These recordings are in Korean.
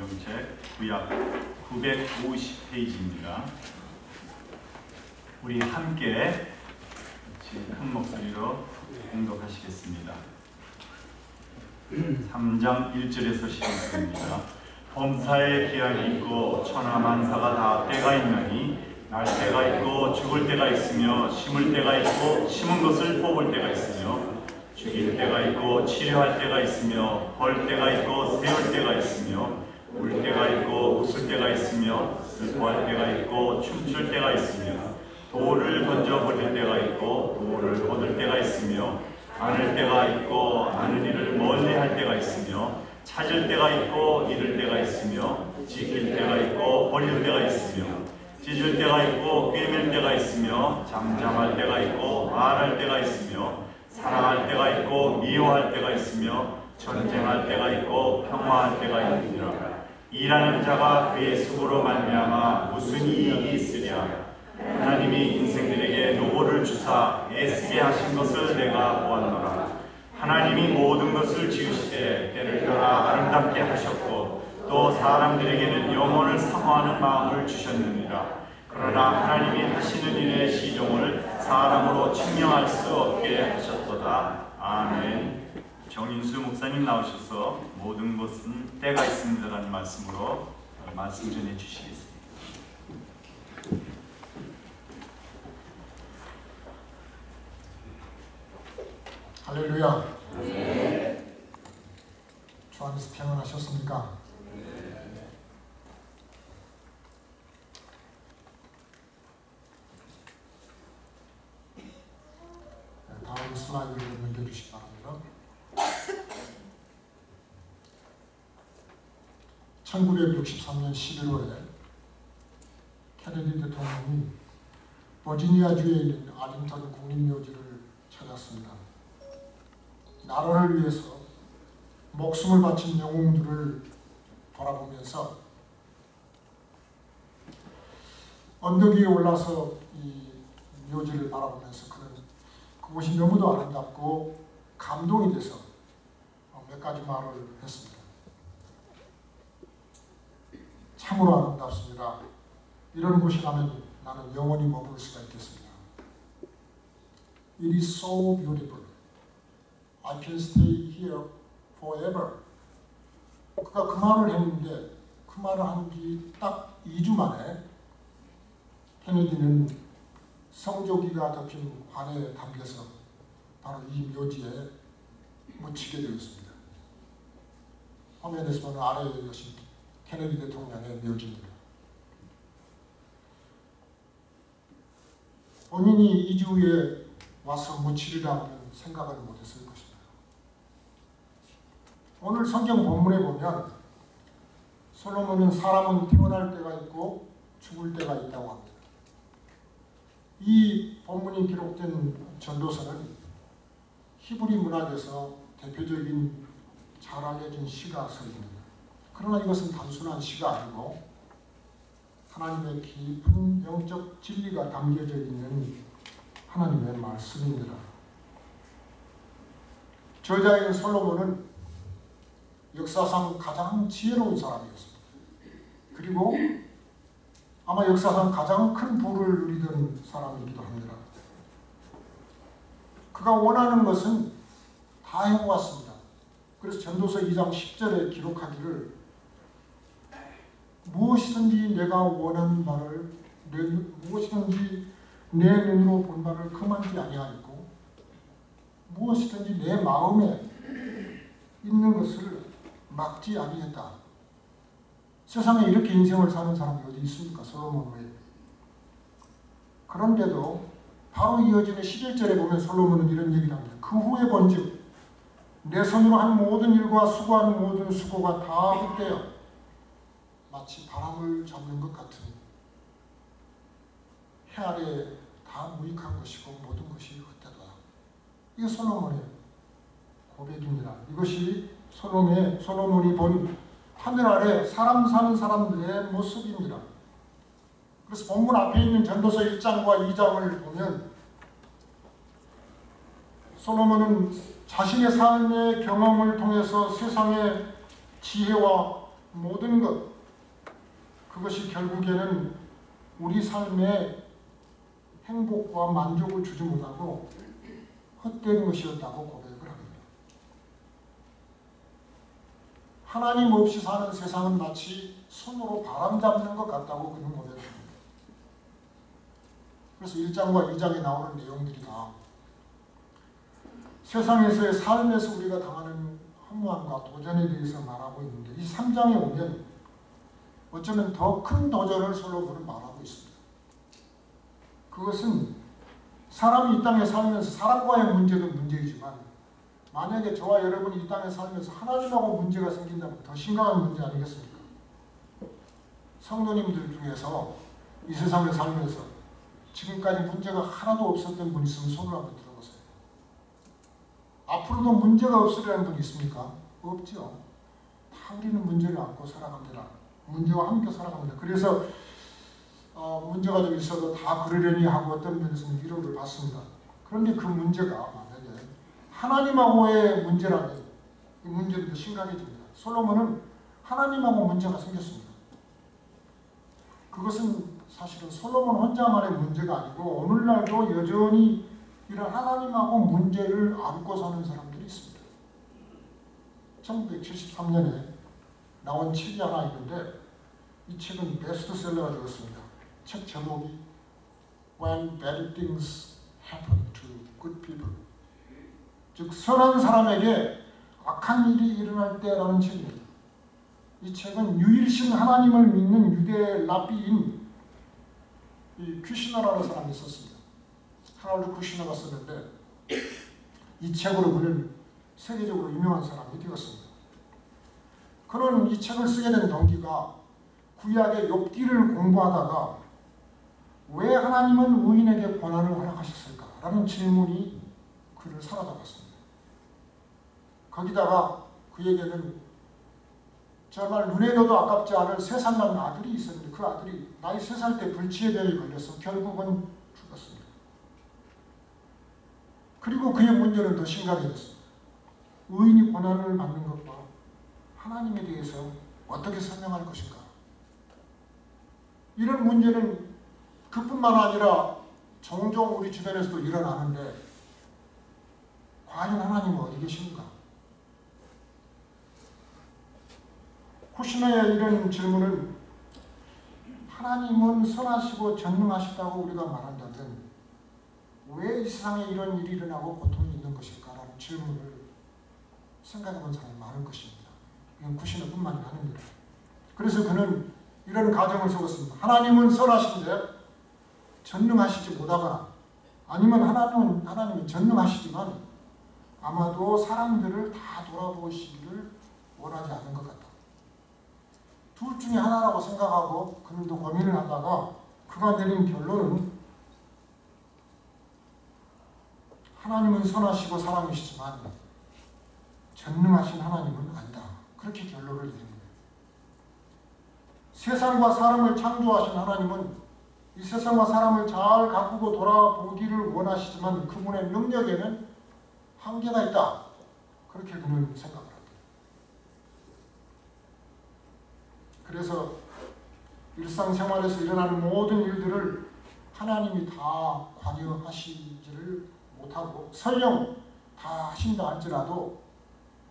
성경책 구약 950페이지입니다. 우리 함께 큰 목소리로 공독하시겠습니다. 3장 1절에서 시작됩니다. 범사에 기약이 있고 천하만사가 다 때가 있나니 날 때가 있고 죽을 때가 있으며 심을 때가 있고 심은 것을 뽑을 때가 있으며 죽일 때가 있고 치료할 때가 있으며 벌 때가 있고 세울 때가 있으며 울 때가 있고 웃을 때가 있으며 슬퍼할 때가 있고 춤출 때가 있으며 돌을 던져버릴 때가 있고 돌을 거둘 때가 있으며 안을 때가 있고 아는 일을 멀리 할 때가 있으며 찾을 때가 있고 잃을 때가 있으며 지킬 때가 있고 버릴 때가 있으며 찢을 때가 있고 꿰맬 때가 있으며 잠잠할 때가 있고 말할 때가 있으며 사랑할 때가 있고 미워할 때가 있으며 전쟁할 때가 있고 평화할 때가 있느니라. 일하는 자가 그의 수고로 말미암아 무슨 이익이 있으랴. 하나님이 인생들에게 노고를 주사 애쓰게 하신 것을 내가 보았노라. 하나님이 모든 것을 지으시되 때를 따라 아름답게 하셨고 또 사람들에게는 영혼을 사모하는 마음을 주셨느니라. 그러나 하나님이 하시는 일의 시종을 사람으로 측량할 수 없게 하셨도다. 아멘. 정인수 목사님 나오셔서 모든 것은 때가 있습니다라는 말씀으로 말씀 전해 주시겠습니다. 할렐루야. 네. 주 안에서 평안하셨습니까? 다음 슬라이드를 넘겨주시기 바랍니다. 1963년 11월에 케네디 대통령이 버지니아주에 있는 아링턴 국립묘지를 찾았습니다. 나라를 위해서 목숨을 바친 영웅들을 돌아보면서 언덕 위에 올라서 이 묘지를 바라보면서 그는 그곳이 너무도 아름답고 감동이 돼서 몇 가지 말을 했습니다. 참으로 아름답습니다. 이런 곳에 가면 나는 영원히 머물 수가 있겠습니다. It is so beautiful. I can stay here forever. 그가 그 말을 했는데 그 말을 한 지 딱 2주 만에 케네디는 성조기가 덮인 관에 담겨서 바로 이 묘지에 묻히게 되었습니다. 화면에서 보는 아래에 이것이 케네디 대통령의 묘지입니다. 본인이 2주 후에 와서 묻히리라고는 생각을 못했을 것입니다. 오늘 성경 본문에 보면 솔로몬은 사람은 태어날 때가 있고 죽을 때가 있다고 합니다. 이 본문이 기록된 전도서는 히브리 문학에서 대표적인 잘 알려진 시가서입니다. 그러나 이것은 단순한 시가 아니고 하나님의 깊은 영적 진리가 담겨져 있는 하나님의 말씀입니다. 저자인 솔로몬은 역사상 가장 지혜로운 사람이었습니다. 그리고 아마 역사상 가장 큰 부를 누리던 사람이기도 합니다. 그가 원하는 것은 다 해보았습니다. 그래서 전도서 2장 10절에 기록하기를 무엇이든지 내가 원하는 바를 무엇이든지 내 눈으로 본 바를 금하지 아니하였고 무엇이든지 내 마음에 있는 것을 막지 아니했다. 세상에 이렇게 인생을 사는 사람이 어디 있습니까? 솔로몬 외에. 그런데도 바로 이어지는 11절에 보면 솔로몬은 이런 얘기를 합니다. 그 후에 본즉 내 손으로 한 모든 일과 수고하는 모든 수고가 다 헛되어 마치 바람을 잡는 것 같은 해 아래 다 무익한 것이고 모든 것이 헛되다. 이게 솔로몬의 고백입니다. 이것이 솔로몬이 본 하늘 아래 사람 사는 사람들의 모습입니다. 그래서 본문 앞에 있는 전도서 1장과 2장을 보면 솔로몬은 자신의 삶의 경험을 통해서 세상의 지혜와 모든 것, 그것이 결국에는 우리 삶의 행복과 만족을 주지 못하고 헛된 것이었다고 고백을 합니다. 하나님 없이 사는 세상은 마치 손으로 바람 잡는 것 같다고 그는 고백을 합니다. 그래서 1장과 2장에 나오는 내용들이 다 세상에서의 삶에서 우리가 당하는 허무함과 도전에 대해서 말하고 있는데, 이 3장에 오면 어쩌면 더 큰 도전을 솔로몬은 말하고 있습니다. 그것은 사람이 이 땅에 살면서 사람과의 문제도 문제이지만, 만약에 저와 여러분이 이 땅에 살면서 하나님하고 문제가 생긴다면 더 심각한 문제 아니겠습니까? 성도님들 중에서 이 세상에 살면서 지금까지 문제가 하나도 없었던 분 있으면 손을 한번 들어보세요. 앞으로도 문제가 없으려는 분 있습니까? 없죠. 다 우리는 문제를 안고 살아갑니다. 문제와 함께 살아갑니다. 그래서 문제가 좀 있어도 다 그러려니 하고 어떤 면에서는 위로를 받습니다. 그런데 그 문제가 만약에 하나님하고의 문제라면 이 문제도 더 심각해집니다. 솔로몬은 하나님하고 문제가 생겼습니다. 그것은 사실은 솔로몬 혼자만의 문제가 아니고 오늘날도 여전히 이런 하나님하고 문제를 안고 사는 사람들이 있습니다. 1973년에 나온 책이 하나 있는데 이 책은 베스트셀러가 되었습니다. 책 제목이 When Bad Things Happen to Good People, 즉 선한 사람에게 악한 일이 일어날 때라는 책입니다. 이 책은 유일신 하나님을 믿는 유대 랍비인 이 퀴시너라는 사람이 썼습니다. 하나도 퀴시너가 썼는데 이 책으로 그는 세계적으로 유명한 사람이 되었습니다. 그는 이 책을 쓰게 된 동기가 구약의 욥기를 공부하다가 왜 하나님은 의인에게 고난을 허락하셨을까? 라는 질문이 그를 사로잡았습니다. 거기다가 그에게는 정말 눈에 넣어도 아깝지 않은 3살 난 아들이 있었는데 그 아들이 나이 3살 때 불치병에 걸려서 결국은 죽었습니다. 그리고 그의 문제는 더 심각해졌습니다. 의인이 고난을 받는 것과 하나님에 대해서 어떻게 설명할 것인가? 이런 문제는 그뿐만 아니라 종종 우리 주변에서도 일어나는데 과연 하나님은 어디 계십니까? 쿠시너의 이런 질문은 하나님은 선하시고 전능하시다고 우리가 말한다면 왜 이 세상에 이런 일이 일어나고 고통이 있는 것일까라는 질문을 생각해본 사람이 많을 것입니다. 이건 쿠시너뿐만이 아닙니다. 그래서 그는 이런 가정을 세웠습니다. 하나님은 선하신데 전능하시지 못하거나 아니면 하나님은 전능하시지만 아마도 사람들을 다 돌아보시기를 원하지 않는 것 같다. 둘 중에 하나라고 생각하고 그는 또 고민을 하다가 그가 내린 결론은 하나님은 선하시고 사랑이시지만 전능하신 하나님은 아니다. 그렇게 결론을 내립니다. 세상과 사람을 창조하신 하나님은 이 세상과 사람을 잘 가꾸고 돌아보기를 원하시지만 그분의 능력에는 한계가 있다. 그렇게 그는 생각을 합니다. 그래서 일상생활에서 일어나는 모든 일들을 하나님이 다 관여하시지를 못하고 설령 다 하신다 할지라도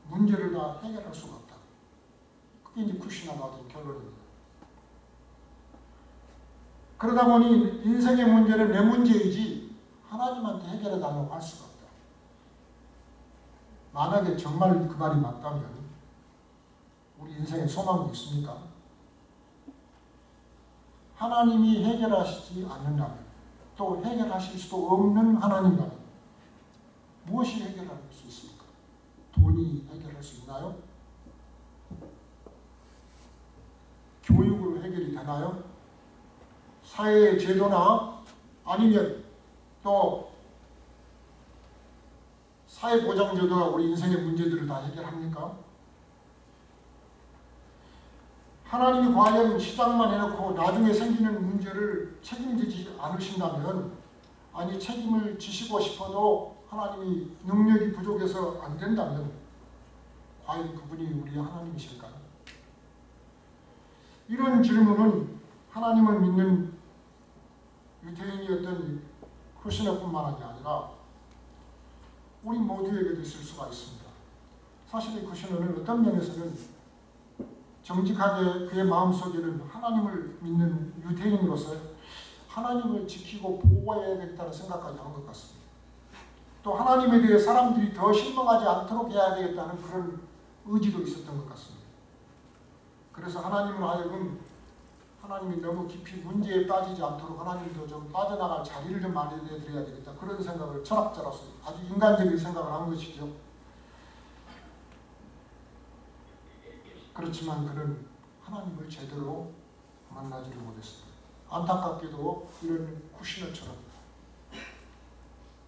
문제를 다 해결할 수가 없다. 그게 이제 쿠시너가 얻은 결론입니다. 그러다 보니 인생의 문제는 내 문제이지 하나님한테 해결해 달라고 할 수가 없다. 만약에 정말 그 말이 맞다면 우리 인생에 소망이 있습니까? 하나님이 해결하시지 않는다면 또 해결하실 수도 없는 하나님이라면 무엇이 해결할 수 있습니까? 돈이 해결할 수 있나요? 교육으로 해결이 되나요? 사회의 제도나 아니면 또 사회보장제도가 우리 인생의 문제들을 다 해결합니까? 하나님이 과연 시작만 해놓고 나중에 생기는 문제를 책임지지 않으신다면, 아니 책임을 지시고 싶어도 하나님이 능력이 부족해서 안 된다면 과연 그분이 우리 하나님이실까요? 이런 질문은 하나님을 믿는 유대인이었던 크리스천뿐만 아니라 우리 모두에게도 있을 수가 있습니다. 사실 이 크리스천은 어떤 면에서는 정직하게 그의 마음속에는 하나님을 믿는 유대인으로서 하나님을 지키고 보호해야겠다는 생각까지 하는 것 같습니다. 또 하나님에 대해 사람들이 더 실망하지 않도록 해야 되겠다는 그런 의지도 있었던 것 같습니다. 그래서 하나님을 하여금 하나님이 너무 깊이 문제에 빠지지 않도록 하나님도 좀 빠져나갈 자리를 좀 마련해 드려야 되겠다. 그런 생각을 철학자로서 아주 인간적인 생각을 한 것이죠. 그렇지만 그는 하나님을 제대로 만나지를 못했습니다. 안타깝게도 이런 쿠시너처럼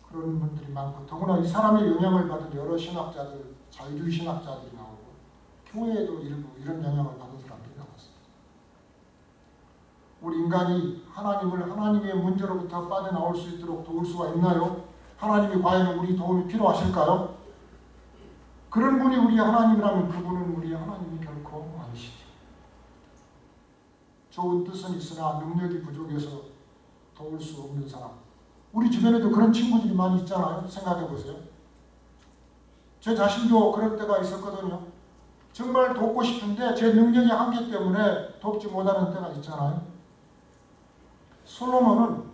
그런 분들이 많고, 더구나 이 사람의 영향을 받은 여러 신학자들, 자유주의 신학자들이 나오고 교회에도 일부 이런 영향을 받은 사람들이 나왔습니다. 우리 인간이 하나님을 하나님의 문제로부터 빠져나올 수 있도록 도울 수가 있나요? 하나님이 과연 우리 도움이 필요하실까요? 그런 분이 우리 하나님이라면 그분은 우리 하나님이 결코 아니시죠. 좋은 뜻은 있으나 능력이 부족해서 도울 수 없는 사람. 우리 주변에도 그런 친구들이 많이 있잖아요. 생각해 보세요. 제 자신도 그럴 때가 있었거든요. 정말 돕고 싶은데 제 능력의 한계 때문에 돕지 못하는 때가 있잖아요. 솔로몬은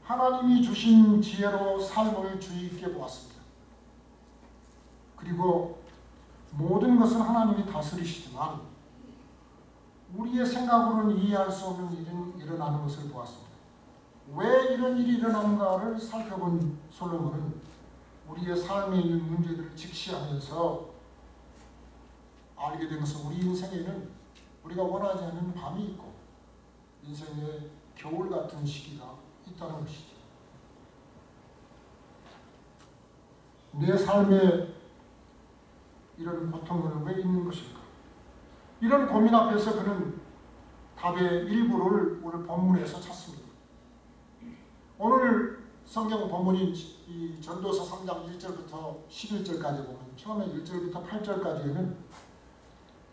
하나님이 주신 지혜로 삶을 주의 있게 보았습니다. 그리고 모든 것은 하나님이 다스리시지만 우리의 생각으로는 이해할 수 없는 일이 일어나는 것을 보았습니다. 왜 이런 일이 일어나는가를 살펴본 솔로몬은 우리의 삶에 있는 문제들을 직시하면서 알게 된 것은 우리 인생에는 우리가 원하지 않는 밤이 있고 인생의 겨울 같은 시기가 있다는 것이죠. 내 삶에 이런 고통은 왜 있는 것일까? 이런 고민 앞에서 그는 답의 일부를 오늘 본문에서 찾습니다. 오늘 성경 본문인 이 전도서 3장 1절부터 11절까지 보면 처음에 1절부터 8절까지에는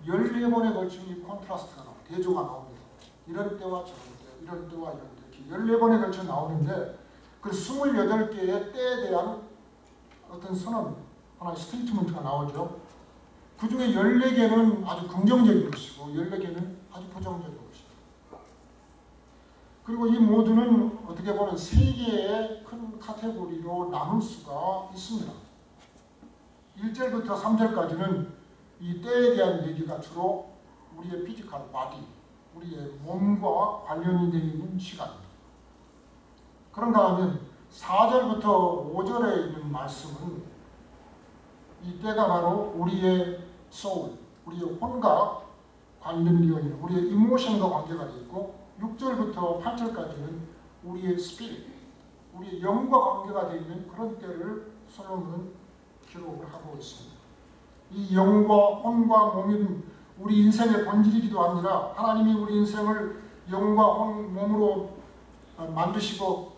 14번에 걸친 이 콘트라스트가 나와요. 대조가 나옵니다. 이런 때와 저런 때, 이런 때와 이런 때 이렇게 14번에 걸쳐 나오는데 그 28개의 때에 대한 어떤 선언, 하나의 스테이트먼트가 나오죠. 그 중에 14개는 아주 긍정적인 것이고 14개는 아주 부정적인 것이죠. 그리고 이 모두는 어떻게 보면 3개의 큰 카테고리로 나눌 수가 있습니다. 1절부터 3절까지는 이 때에 대한 얘기가 주로 우리의 피지컬 바디, 우리의 몸과 관련이 되어 있는 시간입니다. 그런가 하면 4절부터 5절에 있는 말씀은 이 때가 바로 우리의 소울, 우리의 혼과 관련되어 있는 우리의 이모션과 관계가 되어 있고 6절부터 8절까지는 우리의 스피릿, 우리의 영과 관계가 되어 있는 그런 때를 솔로몬은 기록을 하고 있습니다. 이 영과 혼과 몸은 우리 인생의 본질이기도 합니다. 하나님이 우리 인생을 영과 혼, 몸으로 만드시고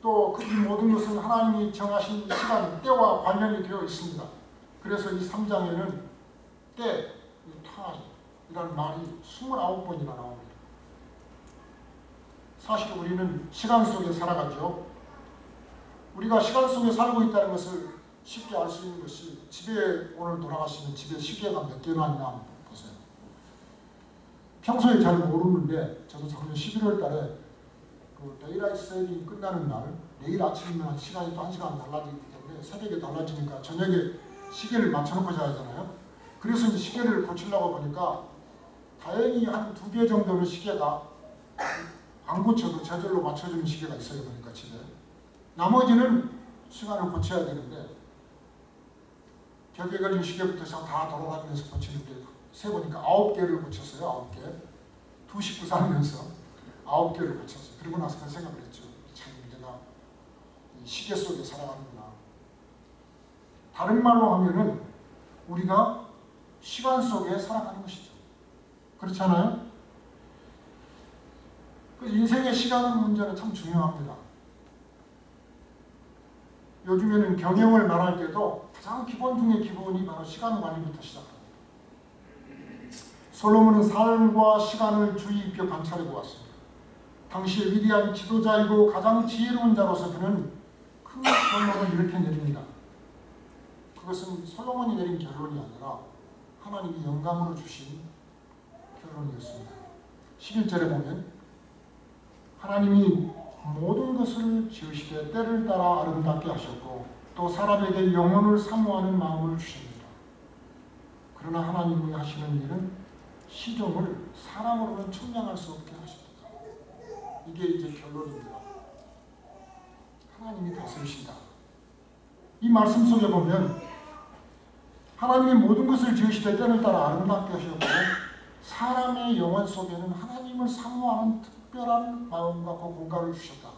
또 이 모든 것은 하나님이 정하신 시간, 때와 관련이 되어 있습니다. 그래서 이 3장에는 때, 타임이라는 말이 29번이나 나옵니다. 사실 우리는 시간 속에 살아가죠. 우리가 시간 속에 살고 있다는 것을 쉽게 알 수 있는 것이 집에 오늘 돌아가시는 집에 시계가 몇 개나 있나 한번 보세요. 평소에 잘 모르는데 저도 작년 11월 달에 그 데이라이트 세일이 끝나는 날 내일 아침이면 시간이 또 1시간 달라지기 때문에 새벽에 달라지니까 저녁에 시계를 맞춰놓고 자야 하잖아요. 그래서 이제 시계를 고치려고 보니까 다행히 한 2개 정도는 시계가 안 고쳐도 저절로 맞춰주는 시계가 있어요. 보니까 집에. 나머지는 시간을 고쳐야 되는데 벽에 걸린 시계부터 다 돌아다니면서 고치는데 세보니까 9개를 고쳤어요. 9개. 2 식구 살면서 9개를 고쳤어요. 그리고 나서 그 생각을 했죠. 참 내가 이 시계 속에 살아가는구나. 다른 말로 하면은 우리가 시간 속에 살아가는 것이죠. 그렇지 않아요? 그 인생의 시간 문제는 참 중요합니다. 요즘에는 경영을 말할 때도 가장 기본 중에 기본이 바로 시간 관리부터 시작합니다. 솔로몬은 삶과 시간을 주의 깊게 관찰해 보았습니다. 당시의 위대한 지도자이고 가장 지혜로운 자로서 그는 큰 결론을 이렇게 내립니다. 그것은 솔로몬이 내린 결론이 아니라 하나님이 영감으로 주신 결론이었습니다. 11절에 보면 하나님이 모든 것을 지으시되 때를 따라 아름답게 하셨고 또 사람에게 영혼을 사모하는 마음을 주십니다. 그러나 하나님이 하시는 일은 시종을 사람으로는 측량할 수 없게 하십니다. 이게 이제 결론입니다. 하나님이 다스리신다. 이 말씀 속에 보면 하나님이 모든 것을 지으시되 때를 따라 아름답게 하셨고 사람의 영혼 속에는 하나님을 사모하는 특별한 마음과 그 공간을 주셨다.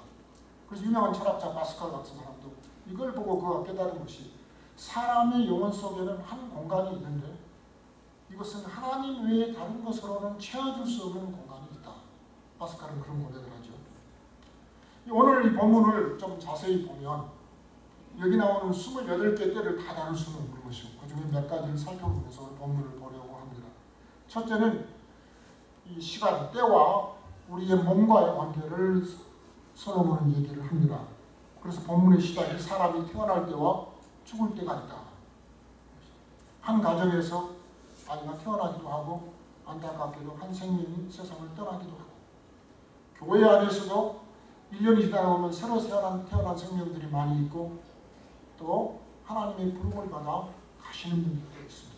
그래서 유명한 철학자 파스칼 같은 사람도 이걸 보고 그가 깨달은 것이 사람의 영혼 속에는 한 공간이 있는데 이것은 하나님 외에 다른 것으로는 채워줄 수 없는 공간이 있다. 파스칼은 그런 고백을 하죠. 오늘 이 본문을 좀 자세히 보면 여기 나오는 28개 때를 다 다룰 수는 없는 것이고 그 중에 몇 가지를 살펴보면서 오늘 본문을 보려고 합니다. 첫째는 이 시간, 때와 우리의 몸과의 관계를 솔로몬은 얘기를 합니다. 그래서 본문의 시작이 사람이 태어날 때와 죽을 때가 있다. 한 가정에서 아이가 태어나기도 하고 안타깝게도 한 생명이 세상을 떠나기도 하고 교회 안에서도 1년이 지나다 보면 새로 태어난 생명들이 많이 있고 또 하나님의 부름을 받아 가시는 분들도 있습니다.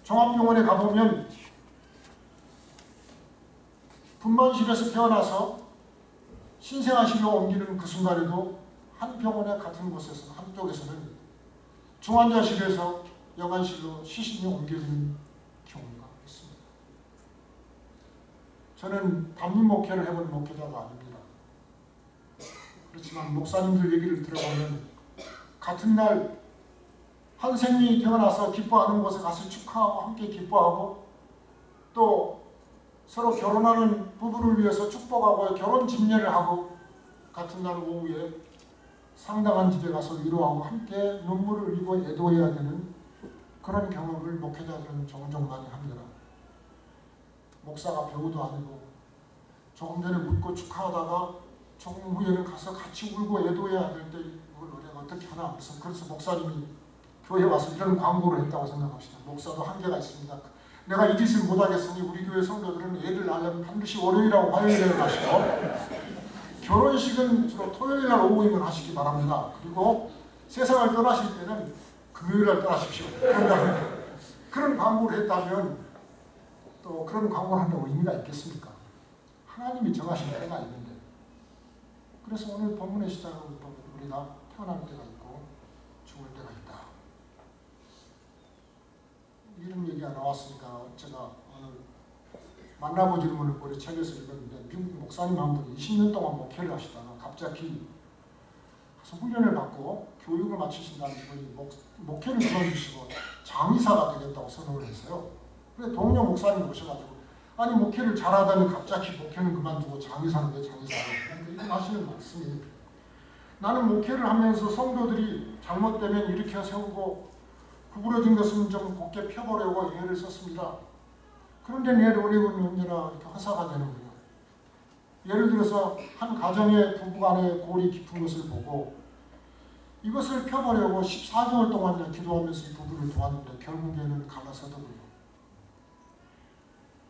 종합병원에 가보면 분만실에서 태어나서 신생아실로 옮기는 그 순간에도 한 병원의 같은 곳에서 한쪽에서는 중환자실에서 영안실로 시신이 옮겨지는 경우가 있습니다. 저는 담임 목회를 해본 목회자가 아닙니다. 그렇지만 목사님들 얘기를 들어보면 같은 날 한 생명이 태어나서 기뻐하는 곳에 가서 축하하고 함께 기뻐하고 또 서로 결혼하는 부부를 위해서 축복하고 결혼 집례를 하고 같은 날 오후에 상당한 집에 가서 위로하고 함께 눈물을 흘리고 애도해야 되는 그런 경험을 목회자들은 종종 많이 합니다. 목사가 배우도 아니고 조금 전에 묻고 축하하다가 조금 후에는 가서 같이 울고 애도해야 될 때 이걸 우리가 어떻게 하나. 그래서 목사님이 교회에 와서 이런 광고를 했다고 생각합시다. 목사도 한계가 있습니다. 내가 이 짓을 못하겠으니 우리 교회 성도들은 애를 낳으려면 반드시 월요일하고 화요일에 가시고 결혼식은 주로 토요일날 오후에만 하시기 바랍니다. 그리고 세상을 떠나실 때는 금요일날 떠나십시오. 그런 광고를 했다면 또 그런 광고를 한다고 의미가 있겠습니까? 하나님이 정하신 때가 있는데 그래서 오늘 본문의 시작을 보면 우리가 태어날 때가 있고 죽을 때가 있다. 이런 얘기가 나왔으니까 제가 오늘 만나보지는 못을 우리 책에서 읽었는데 미국 목사님 한 분이 20년 동안 목회를 하시다가 갑자기 가서 훈련을 받고 교육을 마치신 다음에 목회를 그만두시고 장의사가 되겠다고 선언을 했어요. 그래서 동료 목사님 오셔가지고 아니 목회를 잘하다니 갑자기 목회는 그만두고 장의사는 왜 장의사를 이런 하시는 말씀이 나는 목회를 하면서 성도들이 잘못되면 일으켜 세우고 구부러진 것은 좀 곱게 펴보려고 예를 썼습니다. 그런데 내 노력은 언제나 이렇게 허사가 되는 거예요. 예를 들어서 한 가정의 부부간의 골이 깊은 것을 보고 이것을 펴보려고 14개월 동안 기도하면서 이 부부를 도왔는데 결국에는 갈라서더군요.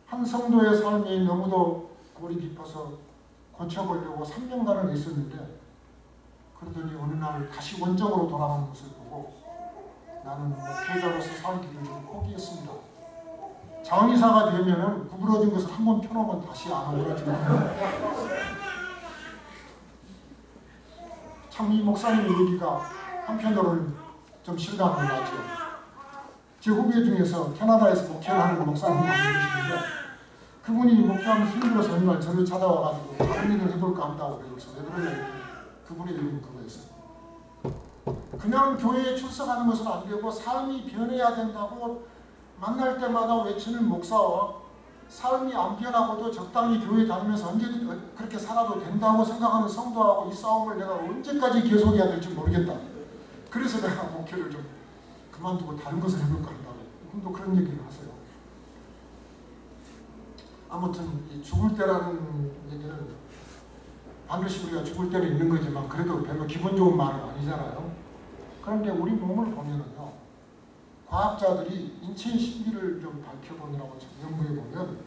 한 성도의 삶이 너무도 골이 깊어서 고쳐보려고 3년간을 애썼는데 그러더니 어느 날 다시 원점으로 돌아가는 것을 보고 나는 목회자로서 살기를 좀 포기했습니다. 장의사가 되면 구부러진 것을 한 번 펴놓으면 다시 안 오그라지는 참 이 목사님의 얘기가 한편으로는 좀 실감이 나죠. 제 후배 중에서 캐나다에서 목회를 하는 목사님이 계시는데 그분이 목회하면서 힘들어서 어느 날 저를 찾아와가지고 다른 일을 해볼까 한다고 그래서 왜 그러냐 그분의 얘기는 그거였어요. 그냥 교회에 출석하는 것은 안 되고 삶이 변해야 된다고 만날 때마다 외치는 목사와 삶이 안 변하고도 적당히 교회 다니면서 언제든 그렇게 살아도 된다고 생각하는 성도하고 이 싸움을 내가 언제까지 계속해야 될지 모르겠다. 그래서 내가 목회를 좀 그만두고 다른 것을 해볼까 한다고. 또 그런 얘기를 하세요. 아무튼 이 죽을 때라는 얘기는 반드시 우리가 죽을 때는 있는 거지만 그래도 별로 기분 좋은 말은 아니잖아요. 그런데 우리 몸을 보면은요, 과학자들이 인체의 신비를 좀 밝혀보느라고 연구해 보면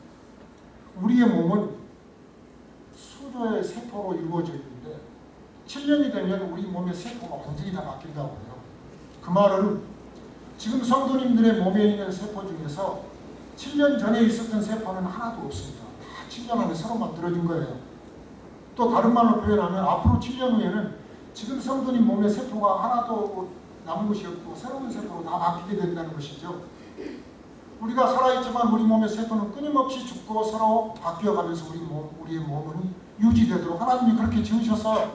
우리의 몸은 수조의 세포로 이루어져 있는데 7년이 되면 우리 몸의 세포가 완전히 다 바뀐다고 해요. 그 말은 지금 성도님들의 몸에 있는 세포 중에서 7년 전에 있었던 세포는 하나도 없습니다. 다 7년 안에 새로 만들어진 거예요. 또 다른 말로 표현하면 앞으로 7년 후에는 지금 성도님 몸의 세포가 하나도 남은 것이 없고 새로운 세포로 다 바뀌게 된다는 것이죠. 우리가 살아있지만 우리 몸의 세포는 끊임없이 죽고 서로 바뀌어가면서 우리의 몸은 유지되도록 하나님이 그렇게 지으셔서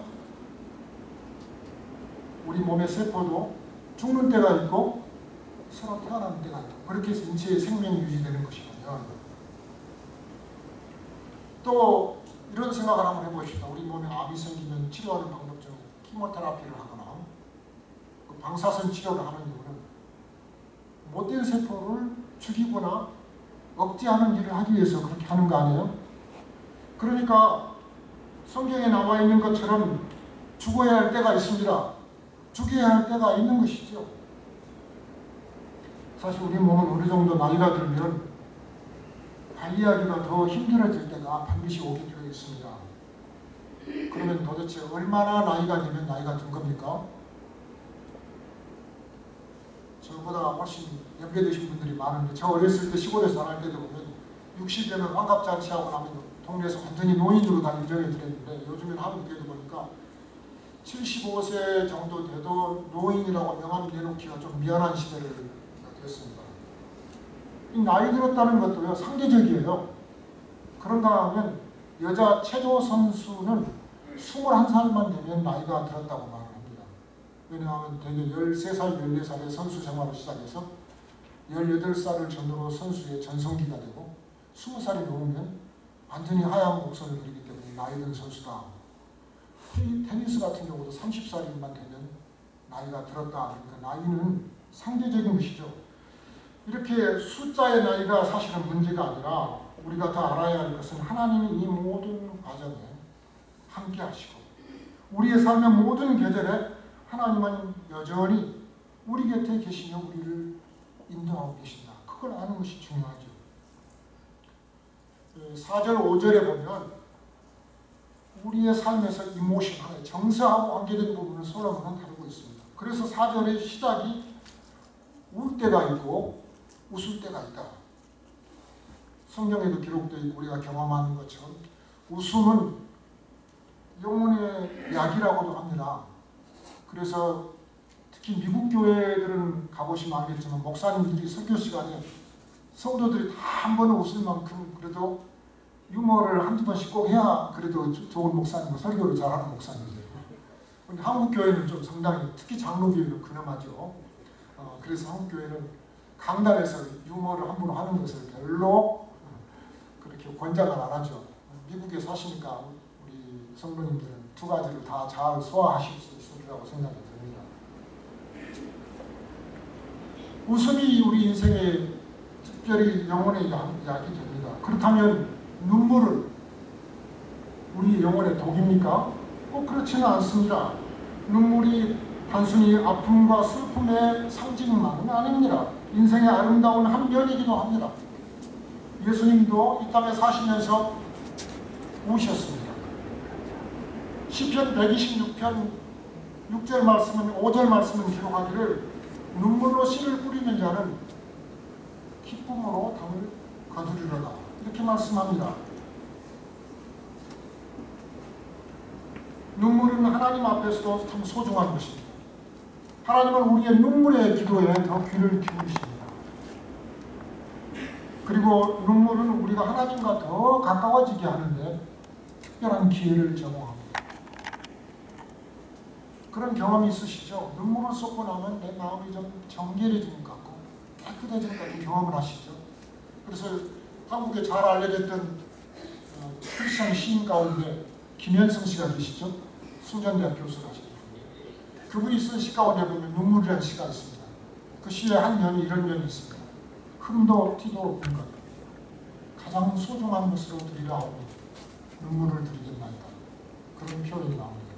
우리 몸의 세포도 죽는 때가 있고 새로 태어나는 때가 있고 그렇게 해서 인체의 생명이 유지되는 것이거든요. 또 이런 생각을 한번 해보십시다. 우리 몸에 암이 생기면 치료하는 방법 중에 키모테라피를 하거나 방사선 치료를 하는 이유는 못된 세포를 죽이거나 억제하는 일을 하기 위해서 그렇게 하는 거 아니에요? 그러니까 성경에 나와 있는 것처럼 죽어야 할 때가 있습니다. 죽여야 할 때가 있는 것이죠. 사실 우리 몸은 어느 정도 나이가 들면 관리하기가 더 힘들어질 때가 반드시 오게 되어 있습니다. 그러면 도대체 얼마나 나이가 되면 나이가 든 겁니까? 저보다 훨씬 연계되신 분들이 많은데 저 어렸을 때 시골에 살할 때도 보면 60 되면 환갑잔치하고 나면 동네에서 완전히 노인으로 다 인정해 드렸는데 요즘엔 한국에도 보니까 75세 정도 돼도 노인이라고 명함 내놓기가 좀 미안한 시대를 됐습니다. 이 나이 들었다는 것도요 상대적이에요. 그런가 하면 여자 체조 선수는 21살만 되면 나이가 들었다고 말합니다. 왜냐하면 대개 13살, 14살에 선수 생활을 시작해서 18살을 전후로 선수의 전성기가 되고 20살이 넘으면 완전히 하향 곡선을 그리기 때문에 나이 든 선수다. 테니스 같은 경우도 30살만 되면 나이가 들었다. 그러니까 나이는 상대적인 것이죠. 이렇게 숫자의 나이가 사실은 문제가 아니라 우리가 더 알아야 할 것은 하나님이 이 모든 과정에 함께 하시고 우리의 삶의 모든 계절에 하나님은 여전히 우리 곁에 계시며 우리를 인도하고 계신다. 그걸 아는 것이 중요하죠. 4절, 5절에 보면 우리의 삶에서 이모션, 정서하고 관계된 부분을 솔로몬은 다루고 있습니다. 그래서 4절의 시작이 울 때가 있고 웃을 때가 있다. 성경에도 기록되어 있고 우리가 경험하는 것처럼 웃음은 영혼의 약이라고도 합니다. 그래서 특히 미국 교회들은 가보시면 알겠지만 목사님들이 설교 시간에 성도들이 다 한 번은 웃을 만큼 그래도 유머를 한두 번씩 꼭 해야 그래도 좋은 목사님과 설교를 잘하는 목사님이에요. 근데 한국 교회는 좀 상당히 특히 장로교회는 근엄하죠. 그래서 한국 교회는 강단에서 유머를 함부로 하는 것을 별로 그렇게 권장을 안 하죠. 미국에 사시니까 우리 성도님들은 두 가지를 다 잘 소화하실 수 있으리라고 생각이 듭니다. 웃음이 우리 인생의 특별히 영혼의 약이 됩니다. 그렇다면 눈물은 우리 영혼의 독입니까? 꼭 그렇지는 않습니다. 눈물이 단순히 아픔과 슬픔의 상징만은 아닙니다. 인생의 아름다운 한 면이기도 합니다. 예수님도 이 땅에 사시면서 우셨습니다. 시편 126편 6절 말씀은 5절 말씀은 기록하기를 눈물로 씨를 뿌리는 자는 기쁨으로 담을 거두리로다. 이렇게 말씀합니다. 눈물은 하나님 앞에서도 참 소중한 것입니다. 하나님은 우리의 눈물의 기도에 더 귀를 기울이십니다. 그리고 눈물은 우리가 하나님과 더 가까워지게 하는데 특별한 기회를 제공합니다. 그런 경험이 있으시죠? 눈물을 쏟고 나면 내 마음이 좀 정결해지는 것 같고 깨끗해지는 것 같은 경험을 하시죠? 그래서 한국에 잘 알려졌던 크리스천 시인 가운데 김현성 씨가 계시죠? 수련대학 교수를 하시는 분이에요. 그분이 쓴 시 가운데 보면 눈물이라는 시가 있습니다. 그 시의 한 면이 이런 면이 있습니다. 흠도 티도 없는 것. 가장 소중한 것으로 드리라 하고 눈물을 드리겠나이다. 그런 표현이 나옵니다.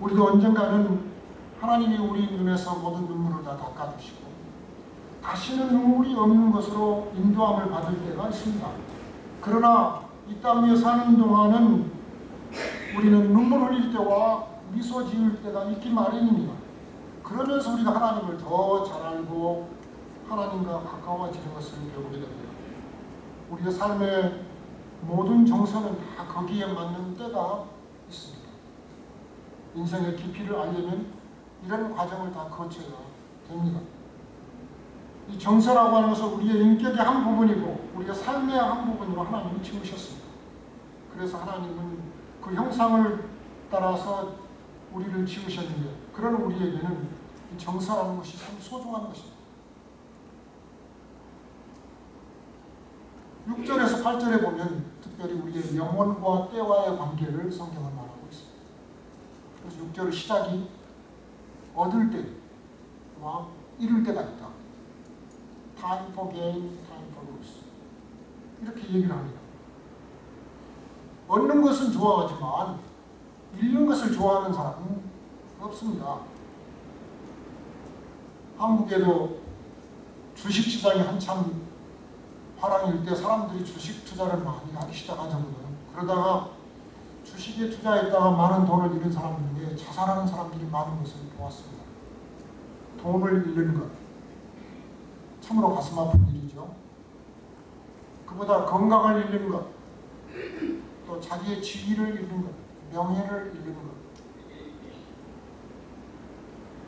우리도 언젠가는 하나님이 우리 눈에서 모든 눈물을 다 닦아주시고 다시는 눈물이 없는 것으로 인도함을 받을 때가 있습니다. 그러나 이 땅 위에 사는 동안은 우리는 눈물 흘릴 때와 미소 지을 때가 있기 마련입니다. 그러면서 우리가 하나님을 더 잘 알고 하나님과 가까워지는 것을 배우게 됩니다. 우리의 삶의 모든 정서는 다 거기에 맞는 때가 있습니다. 인생의 깊이를 알려면 이런 과정을 다 거쳐야 됩니다. 이 정서라고 하는 것은 우리의 인격의 한 부분이고 우리의 삶의 한 부분으로 하나님이 지으셨습니다. 그래서 하나님은 그 형상을 따라서 우리를 지으셨는데 그런 우리에게는 이 정서라는 것이 참 소중한 것입니다. 6절에서 8절에 보면 특별히 우리의 영혼과 때와의 관계를 성경은 말하고 있습니다. 그래서 6절의 시작이 얻을 때와 잃을 때가 있다. Time for gain, time for loss. 이렇게 얘기를 합니다. 얻는 것은 좋아하지만 잃는 것을 좋아하는 사람은 없습니다. 한국에도 주식시장이 한참 화랑일 때 사람들이 주식 투자를 많이 하기 시작하잖아요. 그러다가 주식에 투자했다가 많은 돈을 잃은 사람 중에 자살하는 사람들이 많은 것을 보았습니다. 돈을 잃는 것, 참으로 가슴 아픈 일이죠. 그보다 건강을 잃는 것, 또 자기의 지위를 잃는 것, 명예를 잃는 것,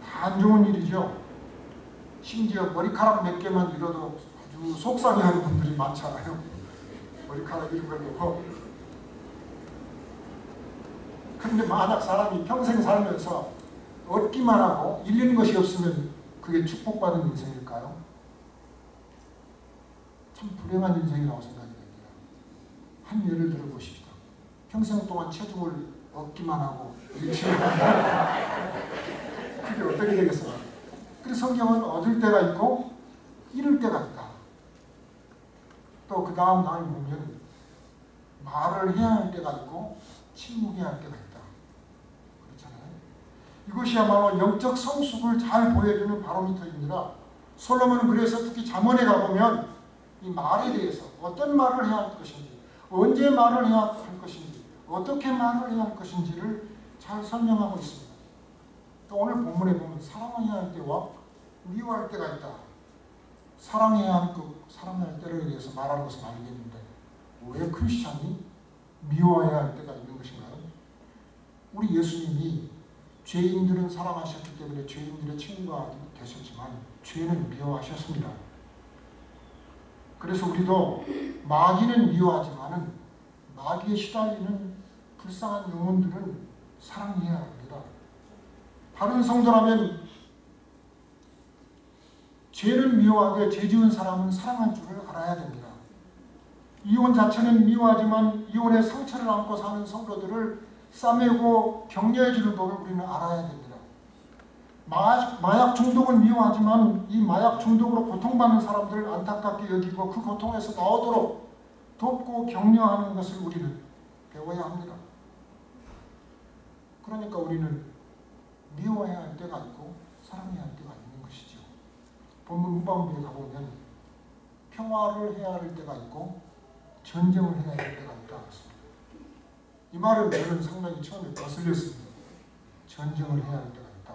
다 안 좋은 일이죠. 심지어 머리카락 몇 개만 잃어도 아주 속상해하는 분들이 많잖아요. 머리카락 잃은 걸 보고. 그런데 만약 사람이 평생 살면서 얻기만 하고 잃는 것이 없으면 그게 축복받은 인생일까요? 참 불행한 인생이라고 생각이 됩니다. 한 예를 들어 보십시다. 평생 동안 체중을 얻기만 하고 잃지 못한다. 그게 어떻게 되겠어요? 그래서 성경은 얻을 때가 있고 잃을 때가 있다. 또 그 다음 장을 보면 말을 해야 할 때가 있고 침묵해야 할 때가 있다. 그렇잖아요. 이것이야말로 영적 성숙을 잘 보여주는 바로미터입니다. 솔로몬은 그래서 특히 잠언에 가보면 이 말에 대해서 어떤 말을 해야 할 것인지, 언제 말을 해야 할 것인지, 어떻게 말을 해야 할 것인지를 잘 설명하고 있습니다. 또 오늘 본문에 보면 사랑해야 할 때와 미워할 때가 있다. 사랑해야 할 것, 사랑해야 할 때에 대해서 말하는 것은 알겠는데 왜 크리스찬이 미워해야 할 때가 있는 것인가요? 우리 예수님이 죄인들은 사랑하셨기 때문에 죄인들의 친구가 되셨지만 죄는 미워하셨습니다. 그래서 우리도 마귀는 미워하지만은 마귀에 시달리는 불쌍한 영혼들은 사랑해야 합니다. 다른 성도라면 죄를 미워하되 죄 지은 사람은 사랑할 줄을 알아야 됩니다. 이혼 자체는 미워하지만 이혼의 상처를 안고 사는 성도들을 싸매고 격려해 주는 법을 우리는 알아야 됩니다. 마약 중독은 미워하지만 이 마약 중독으로 고통받는 사람들을 안타깝게 여기고 그 고통에서 나오도록 돕고 격려하는 것을 우리는 배워야 합니다. 그러니까 우리는 미워해야 할 때가 있고 사랑해야 할 때가 있는 것이죠. 본문 후반부에 가보면 평화를 해야 할 때가 있고 전쟁을 해야 할 때가 있다고 했습니다. 이 말은 저는 상당히 처음에 거슬렸습니다. 전쟁을 해야 할 때가 있다.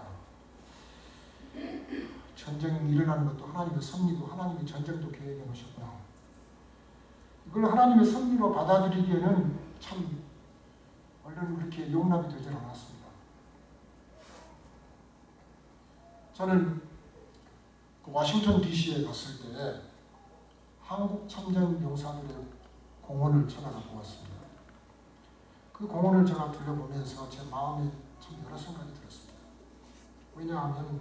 전쟁이 일어나는 것도 하나님의 섭리고 하나님의 전쟁도 계획해 놓으셨구나. 이걸 하나님의 섭리로 받아들이기에는 참 얼른 그렇게 용납이 되질 않았습니다. 저는 워싱턴 DC에 갔을 때 한국 참전 용사들의 공원을 찾아가 보았습니다. 그 공원을 제가 둘러보면서 제 마음에 참 여러 생각이 들었습니다. 왜냐하면